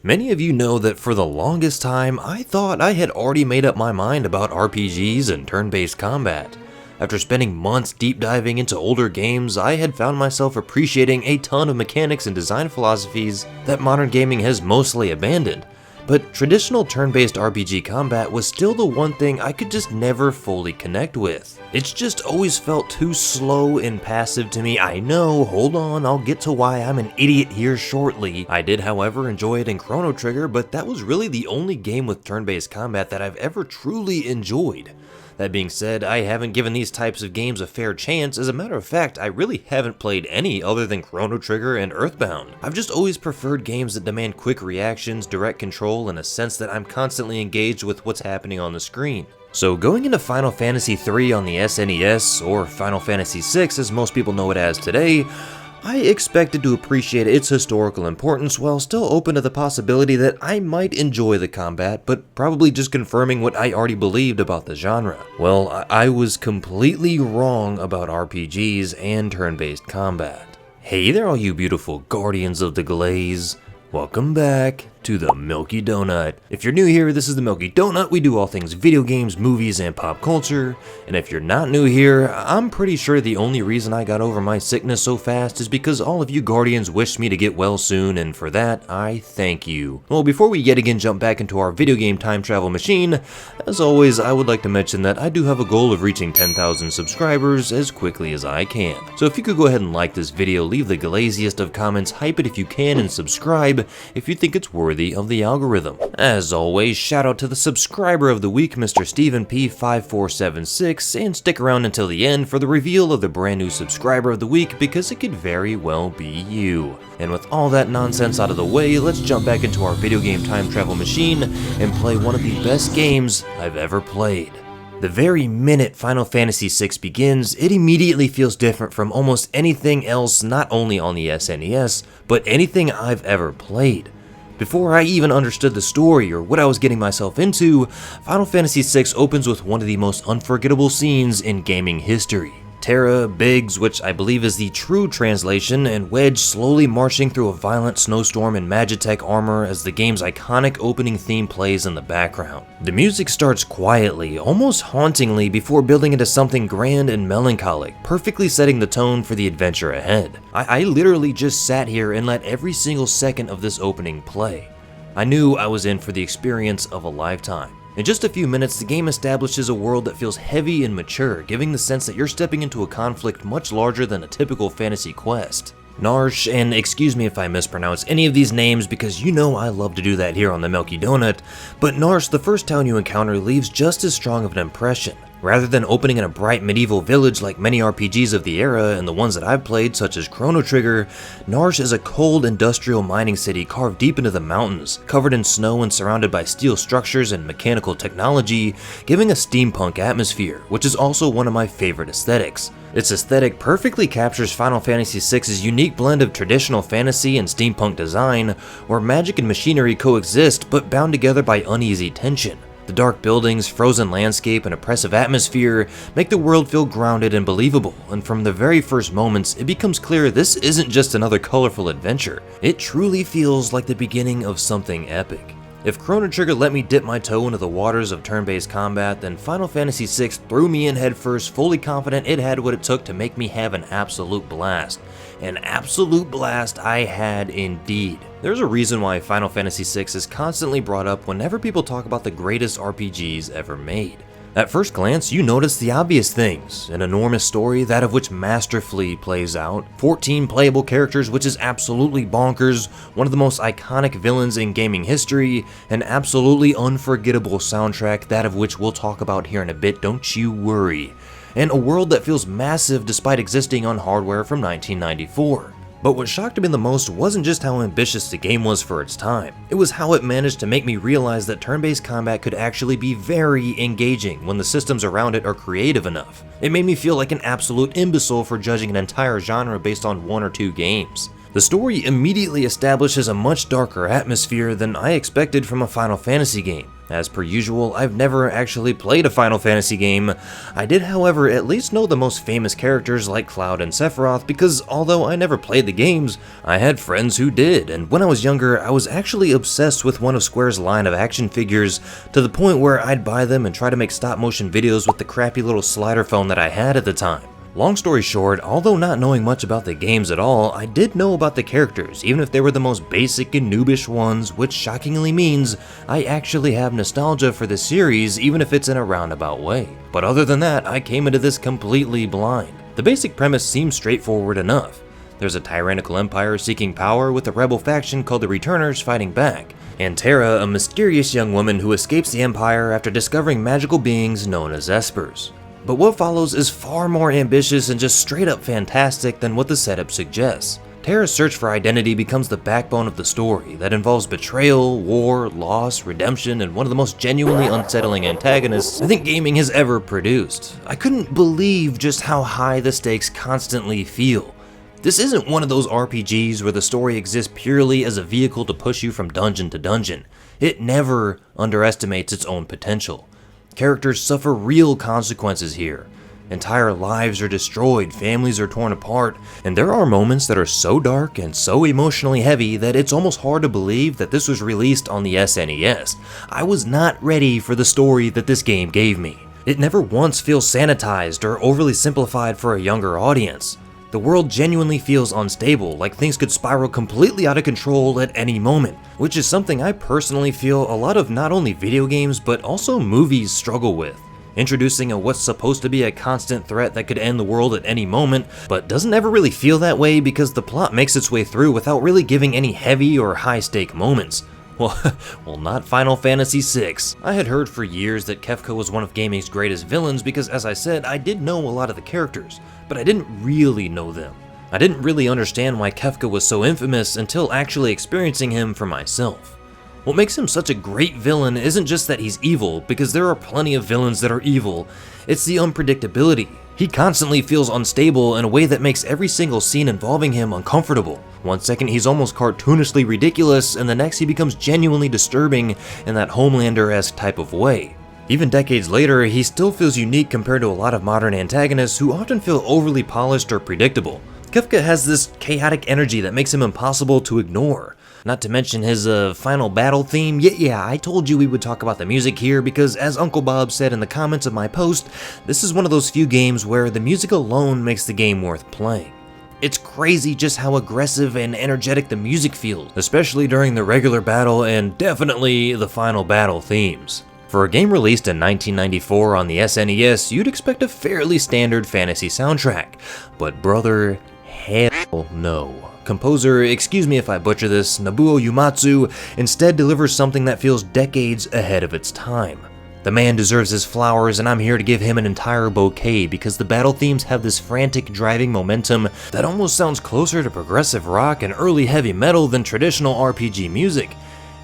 Many of you know that for the longest time, I thought I had already made up my mind about RPGs and turn-based combat. After spending months deep diving into older games, I had found myself appreciating a ton of mechanics and design philosophies that modern gaming has mostly abandoned. But traditional turn-based RPG combat was still the one thing I could just never fully connect with. It's just always felt too slow and passive to me. I know, hold on, I'll get to why I'm an idiot here shortly. I did, however, enjoy it in Chrono Trigger, but that was really the only game with turn-based combat that I've ever truly enjoyed. That being said, I haven't given these types of games a fair chance. As a matter of fact, I really haven't played any other than Chrono Trigger and Earthbound. I've just always preferred games that demand quick reactions, direct control, and a sense that I'm constantly engaged with what's happening on the screen. So going into Final Fantasy III on the SNES, or Final Fantasy VI as most people know it as today, I expected to appreciate its historical importance while still open to the possibility that I might enjoy the combat, but probably just confirming what I already believed about the genre. Well, I was completely wrong about RPGs and turn-based combat. Hey there all you beautiful guardians of the glaze. Welcome back to the Milky Donut. If you're new here, this is the Milky Donut. We do all things video games, movies, and pop culture. And if you're not new here, I'm pretty sure the only reason I got over my sickness so fast is because all of you guardians wished me to get well soon, and for that, I thank you. Well, before we yet again jump back into our video game time travel machine, as always, I would like to mention that I do have a goal of reaching 10,000 subscribers as quickly as I can. So if you could go ahead and like this video, leave the glaziest of comments, hype it if you can, and subscribe if you think it's worthy of the algorithm. As always, shout out to the subscriber of the week, Mr. Stephen P5476, and stick around until the end for the reveal of the brand new subscriber of the week, because it could very well be you. And with all that nonsense out of the way, let's jump back into our video game time travel machine and play one of the best games I've ever played. The very minute Final Fantasy VI begins, it immediately feels different from almost anything else, not only on the SNES, but anything I've ever played. Before I even understood the story or what I was getting myself into, Final Fantasy VI opens with one of the most unforgettable scenes in gaming history. Terra, Biggs, which I believe is the true translation, and Wedge slowly marching through a violent snowstorm in Magitech armor as the game's iconic opening theme plays in the background. The music starts quietly, almost hauntingly, before building into something grand and melancholic, perfectly setting the tone for the adventure ahead. I literally just sat here and let every single second of this opening play. I knew I was in for the experience of a lifetime. In just a few minutes, the game establishes a world that feels heavy and mature, giving the sense that you're stepping into a conflict much larger than a typical fantasy quest. Narsh, and excuse me if I mispronounce any of these names because you know I love to do that here on the Milky Donut, but Narsh, the first town you encounter, leaves just as strong of an impression. Rather than opening in a bright medieval village like many RPGs of the era and the ones that I've played, such as Chrono Trigger, Narsh is a cold industrial mining city carved deep into the mountains, covered in snow and surrounded by steel structures and mechanical technology, giving a steampunk atmosphere, which is also one of my favorite aesthetics. Its aesthetic perfectly captures Final Fantasy VI's unique blend of traditional fantasy and steampunk design, where magic and machinery coexist but bound together by uneasy tension. The dark buildings, frozen landscape, and oppressive atmosphere make the world feel grounded and believable, and from the very first moments, it becomes clear this isn't just another colorful adventure. It truly feels like the beginning of something epic. If Chrono Trigger let me dip my toe into the waters of turn-based combat, then Final Fantasy VI threw me in headfirst, fully confident it had what it took to make me have an absolute blast. An absolute blast I had indeed. There's a reason why Final Fantasy VI is constantly brought up whenever people talk about the greatest RPGs ever made. At first glance, you notice the obvious things: an enormous story, that of which masterfully plays out, 14 playable characters, which is absolutely bonkers, one of the most iconic villains in gaming history, an absolutely unforgettable soundtrack, that of which we'll talk about here in a bit, don't you worry, and a world that feels massive despite existing on hardware from 1994. But what shocked me the most wasn't just how ambitious the game was for its time, it was how it managed to make me realize that turn-based combat could actually be very engaging when the systems around it are creative enough. It made me feel like an absolute imbecile for judging an entire genre based on one or two games. The story immediately establishes a much darker atmosphere than I expected from a Final Fantasy game. As per usual, I've never actually played a Final Fantasy game. I did, however, at least know the most famous characters like Cloud and Sephiroth because although I never played the games, I had friends who did, and when I was younger, I was actually obsessed with one of Square's line of action figures to the point where I'd buy them and try to make stop motion videos with the crappy little slider phone that I had at the time. Long story short, although not knowing much about the games at all, I did know about the characters, even if they were the most basic and noobish ones, which shockingly means I actually have nostalgia for the series, even if it's in a roundabout way. But other than that, I came into this completely blind. The basic premise seems straightforward enough. There's a tyrannical empire seeking power with a rebel faction called the Returners fighting back, and Terra, a mysterious young woman who escapes the empire after discovering magical beings known as Espers. But what follows is far more ambitious and just straight up fantastic than what the setup suggests. Terra's search for identity becomes the backbone of the story that involves betrayal, war, loss, redemption, and one of the most genuinely unsettling antagonists I think gaming has ever produced. I couldn't believe just how high the stakes constantly feel. This isn't one of those RPGs where the story exists purely as a vehicle to push you from dungeon to dungeon. It never underestimates its own potential. Characters suffer real consequences here. Entire lives are destroyed, families are torn apart, and there are moments that are so dark and so emotionally heavy that it's almost hard to believe that this was released on the SNES. I was not ready for the story that this game gave me. It never once feels sanitized or overly simplified for a younger audience. The world genuinely feels unstable, like things could spiral completely out of control at any moment, which is something I personally feel a lot of not only video games but also movies struggle with. Introducing what's supposed to be a constant threat that could end the world at any moment, but doesn't ever really feel that way because the plot makes its way through without really giving any heavy or high-stake moments. Well, not Final Fantasy VI. I had heard for years that Kefka was one of gaming's greatest villains because, as I said, I did know a lot of the characters, but I didn't really know them. I didn't really understand why Kefka was so infamous until actually experiencing him for myself. What makes him such a great villain isn't just that he's evil, because there are plenty of villains that are evil. It's the unpredictability. He constantly feels unstable in a way that makes every single scene involving him uncomfortable. One second he's almost cartoonishly ridiculous, and the next he becomes genuinely disturbing in that Homelander-esque type of way. Even decades later, he still feels unique compared to a lot of modern antagonists who often feel overly polished or predictable. Kefka has this chaotic energy that makes him impossible to ignore. Not to mention his final battle theme. Yeah, I told you we would talk about the music here because, as Uncle Bob said in the comments of my post, this is one of those few games where the music alone makes the game worth playing. It's crazy just how aggressive and energetic the music feels, especially during the regular battle and definitely the final battle themes. For a game released in 1994 on the SNES, you'd expect a fairly standard fantasy soundtrack, but brother, hell no. Composer, excuse me if I butcher this, Nobuo Uematsu instead delivers something that feels decades ahead of its time. The man deserves his flowers, and I'm here to give him an entire bouquet because the battle themes have this frantic driving momentum that almost sounds closer to progressive rock and early heavy metal than traditional RPG music.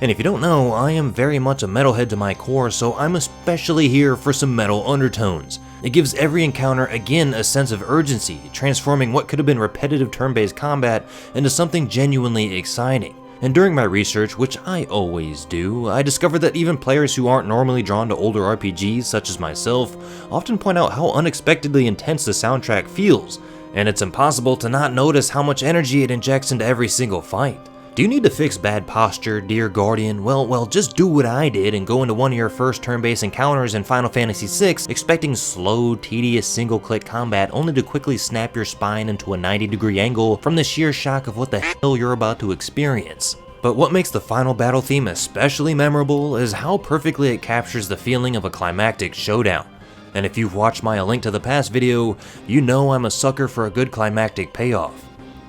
And if you don't know, I am very much a metalhead to my core, so I'm especially here for some metal undertones. It gives every encounter again a sense of urgency, transforming what could have been repetitive turn-based combat into something genuinely exciting. And during my research, which I always do, I discovered that even players who aren't normally drawn to older RPGs, such as myself, often point out how unexpectedly intense the soundtrack feels, and it's impossible to not notice how much energy it injects into every single fight. Do you need to fix bad posture, dear Guardian? Well, just do what I did and go into one of your first turn-based encounters in Final Fantasy VI expecting slow, tedious single-click combat only to quickly snap your spine into a 90-degree angle from the sheer shock of what the hell you're about to experience. But what makes the final battle theme especially memorable is how perfectly it captures the feeling of a climactic showdown. And if you've watched my A Link to the Past video, you know I'm a sucker for a good climactic payoff.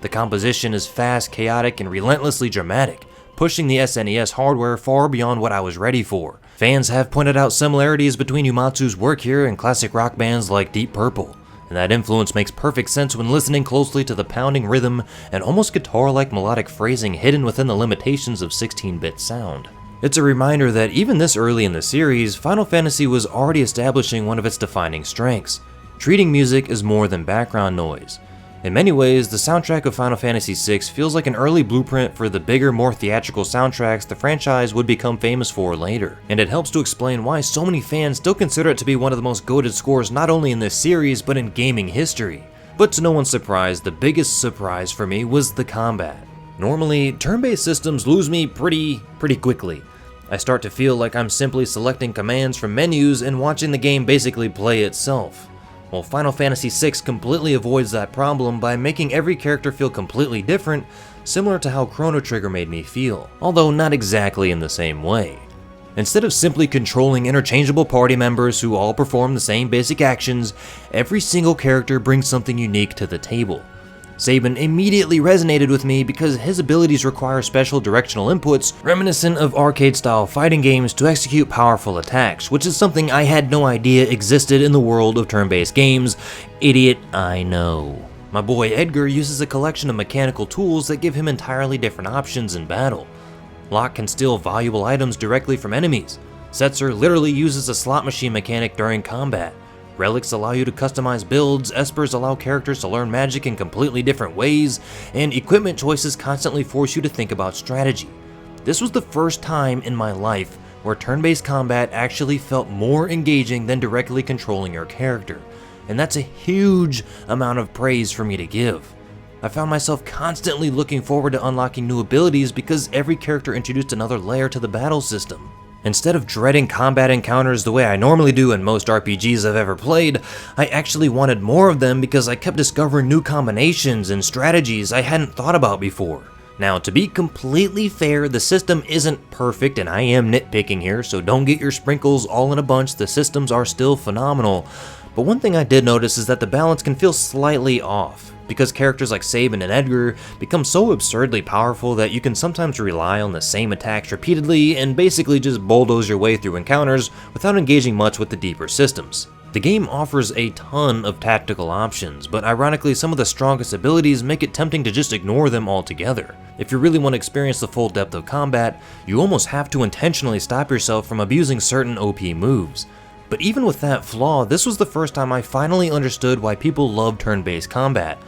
The composition is fast, chaotic, and relentlessly dramatic, pushing the SNES hardware far beyond what I was ready for. Fans have pointed out similarities between Uematsu's work here and classic rock bands like Deep Purple, and that influence makes perfect sense when listening closely to the pounding rhythm and almost guitar-like melodic phrasing hidden within the limitations of 16-bit sound. It's a reminder that even this early in the series, Final Fantasy was already establishing one of its defining strengths, treating music as more than background noise. In many ways, the soundtrack of Final Fantasy VI feels like an early blueprint for the bigger, more theatrical soundtracks the franchise would become famous for later, and it helps to explain why so many fans still consider it to be one of the most goated scores not only in this series, but in gaming history. But to no one's surprise, the biggest surprise for me was the combat. Normally, turn-based systems lose me pretty quickly. I start to feel like I'm simply selecting commands from menus and watching the game basically play itself. Well, Final Fantasy VI completely avoids that problem by making every character feel completely different, similar to how Chrono Trigger made me feel, although not exactly in the same way. Instead of simply controlling interchangeable party members who all perform the same basic actions, every single character brings something unique to the table. Sabin immediately resonated with me because his abilities require special directional inputs reminiscent of arcade-style fighting games to execute powerful attacks, which is something I had no idea existed in the world of turn-based games. Idiot, I know. My boy Edgar uses a collection of mechanical tools that give him entirely different options in battle. Locke can steal valuable items directly from enemies. Setzer literally uses a slot machine mechanic during combat. Relics allow you to customize builds, espers allow characters to learn magic in completely different ways, and equipment choices constantly force you to think about strategy. This was the first time in my life where turn-based combat actually felt more engaging than directly controlling your character, and that's a huge amount of praise for me to give. I found myself constantly looking forward to unlocking new abilities because every character introduced another layer to the battle system. Instead of dreading combat encounters the way I normally do in most RPGs I've ever played, I actually wanted more of them because I kept discovering new combinations and strategies I hadn't thought about before. Now, to be completely fair, the system isn't perfect, and I am nitpicking here, so don't get your sprinkles all in a bunch. The systems are still phenomenal. But one thing I did notice is that the balance can feel slightly off, because characters like Sabin and Edgar become so absurdly powerful that you can sometimes rely on the same attacks repeatedly and basically just bulldoze your way through encounters without engaging much with the deeper systems. The game offers a ton of tactical options, but ironically some of the strongest abilities make it tempting to just ignore them altogether. If you really want to experience the full depth of combat, you almost have to intentionally stop yourself from abusing certain OP moves. But even with that flaw, this was the first time I finally understood why people love turn-based combat.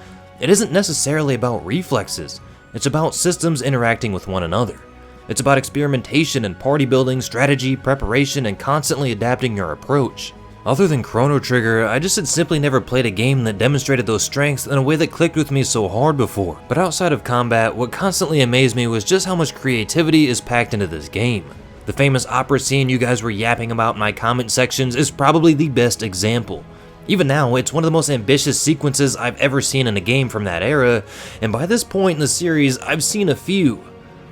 It isn't necessarily about reflexes, it's about systems interacting with one another. It's about experimentation and party building, strategy, preparation, and constantly adapting your approach. Other than Chrono Trigger, I just had simply never played a game that demonstrated those strengths in a way that clicked with me so hard before. But outside of combat, what constantly amazed me was just how much creativity is packed into this game. The famous opera scene you guys were yapping about in my comment sections is probably the best example. Even now, it's one of the most ambitious sequences I've ever seen in a game from that era, and by this point in the series, I've seen a few.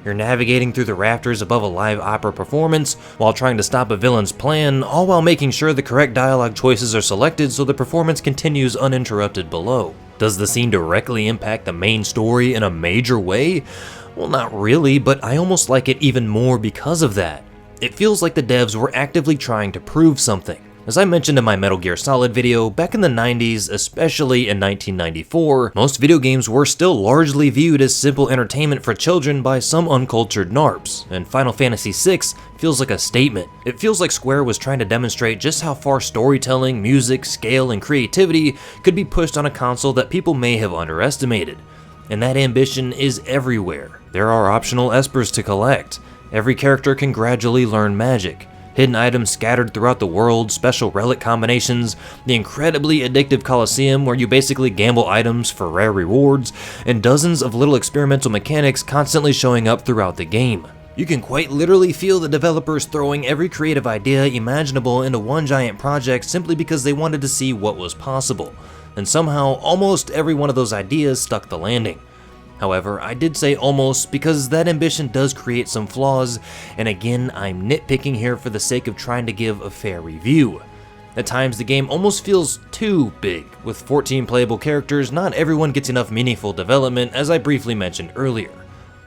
You're navigating through the rafters above a live opera performance while trying to stop a villain's plan, all while making sure the correct dialogue choices are selected so the performance continues uninterrupted below. Does the scene directly impact the main story in a major way? Well, not really, but I almost like it even more because of that. It feels like the devs were actively trying to prove something. As I mentioned in my Metal Gear Solid video, back in the 90s, especially in 1994, most video games were still largely viewed as simple entertainment for children by some uncultured narps, and Final Fantasy VI feels like a statement. It feels like Square was trying to demonstrate just how far storytelling, music, scale, and creativity could be pushed on a console that people may have underestimated. And that ambition is everywhere. There are optional espers to collect. Every character can gradually learn magic. Hidden items scattered throughout the world, special relic combinations, the incredibly addictive Coliseum where you basically gamble items for rare rewards, and dozens of little experimental mechanics constantly showing up throughout the game. You can quite literally feel the developers throwing every creative idea imaginable into one giant project simply because they wanted to see what was possible. And somehow, almost every one of those ideas stuck the landing. However, I did say almost because that ambition does create some flaws, and again, I'm nitpicking here for the sake of trying to give a fair review. At times, the game almost feels too big. With 14 playable characters, not everyone gets enough meaningful development, as I briefly mentioned earlier.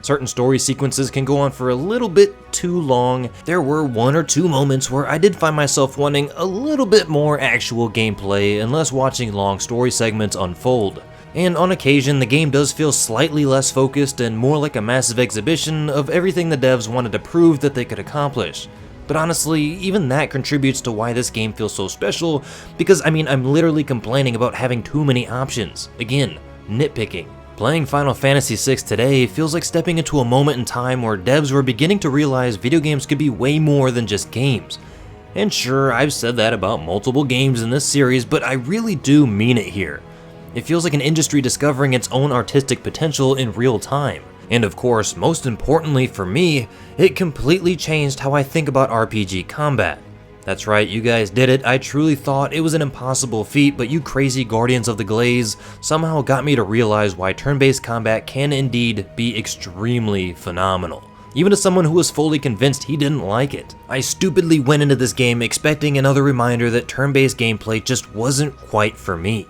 Certain story sequences can go on for a little bit too long. There were one or two moments where I did find myself wanting a little bit more actual gameplay and less watching long story segments unfold. And on occasion, the game does feel slightly less focused and more like a massive exhibition of everything the devs wanted to prove that they could accomplish. But honestly, even that contributes to why this game feels so special, because I'm literally complaining about having too many options. Again, nitpicking. Playing Final Fantasy VI today feels like stepping into a moment in time where devs were beginning to realize video games could be way more than just games. And sure, I've said that about multiple games in this series, but I really do mean it here. It feels like an industry discovering its own artistic potential in real time. And of course, most importantly for me, it completely changed how I think about RPG combat. That's right, you guys did it. I truly thought it was an impossible feat, but you crazy Guardians of the Glaze somehow got me to realize why turn-based combat can indeed be extremely phenomenal. Even as someone who was fully convinced he didn't like it. I stupidly went into this game expecting another reminder that turn-based gameplay just wasn't quite for me.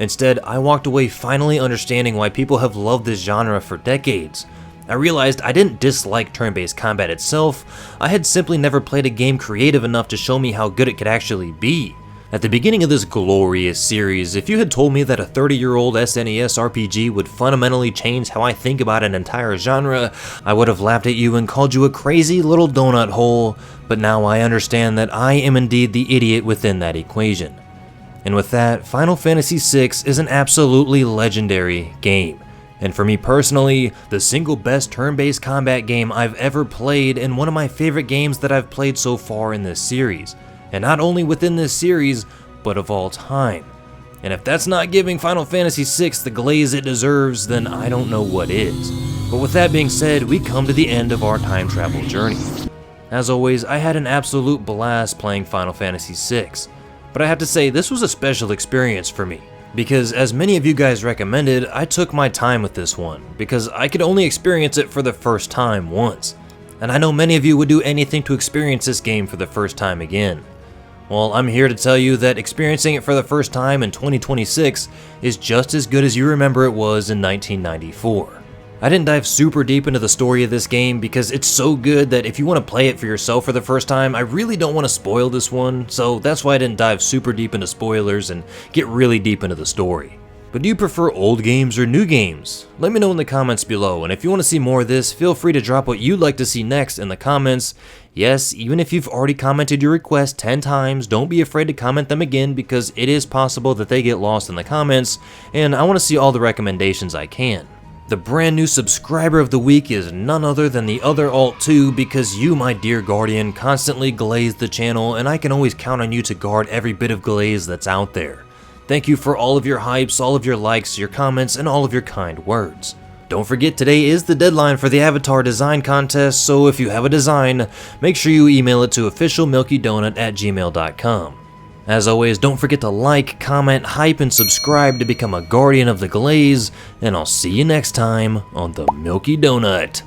Instead, I walked away finally understanding why people have loved this genre for decades. I realized I didn't dislike turn-based combat itself, I had simply never played a game creative enough to show me how good it could actually be. At the beginning of this glorious series, if you had told me that a 30-year-old SNES RPG would fundamentally change how I think about an entire genre, I would have laughed at you and called you a crazy little donut hole, but now I understand that I am indeed the idiot within that equation. And with that, Final Fantasy VI is an absolutely legendary game. And for me personally, the single best turn-based combat game I've ever played and one of my favorite games that I've played so far in this series. And not only within this series, but of all time. And if that's not giving Final Fantasy VI the glaze it deserves, then I don't know what is. But with that being said, we come to the end of our time travel journey. As always, I had an absolute blast playing Final Fantasy VI. But I have to say, this was a special experience for me. Because as many of you guys recommended, I took my time with this one, because I could only experience it for the first time once. And I know many of you would do anything to experience this game for the first time again. Well, I'm here to tell you that experiencing it for the first time in 2026 is just as good as you remember it was in 1994. I didn't dive super deep into the story of this game because it's so good that if you want to play it for yourself for the first time, I really don't want to spoil this one, so that's why I didn't dive super deep into spoilers and get really deep into the story. But do you prefer old games or new games? Let me know in the comments below, and if you want to see more of this, feel free to drop what you'd like to see next in the comments. Yes, even if you've already commented your request 10 times, don't be afraid to comment them again because it is possible that they get lost in the comments, and I want to see all the recommendations I can. The brand new subscriber of the week is none other than the other Alt 2 because you, my dear Guardian, constantly glaze the channel and I can always count on you to guard every bit of glaze that's out there. Thank you for all of your hypes, all of your likes, your comments, and all of your kind words. Don't forget today is the deadline for the avatar design contest, so if you have a design, make sure you email it to officialmilkydonut@gmail.com. As always, don't forget to like, comment, hype, and subscribe to become a Guardian of the Glaze, and I'll see you next time on the Milky Donut.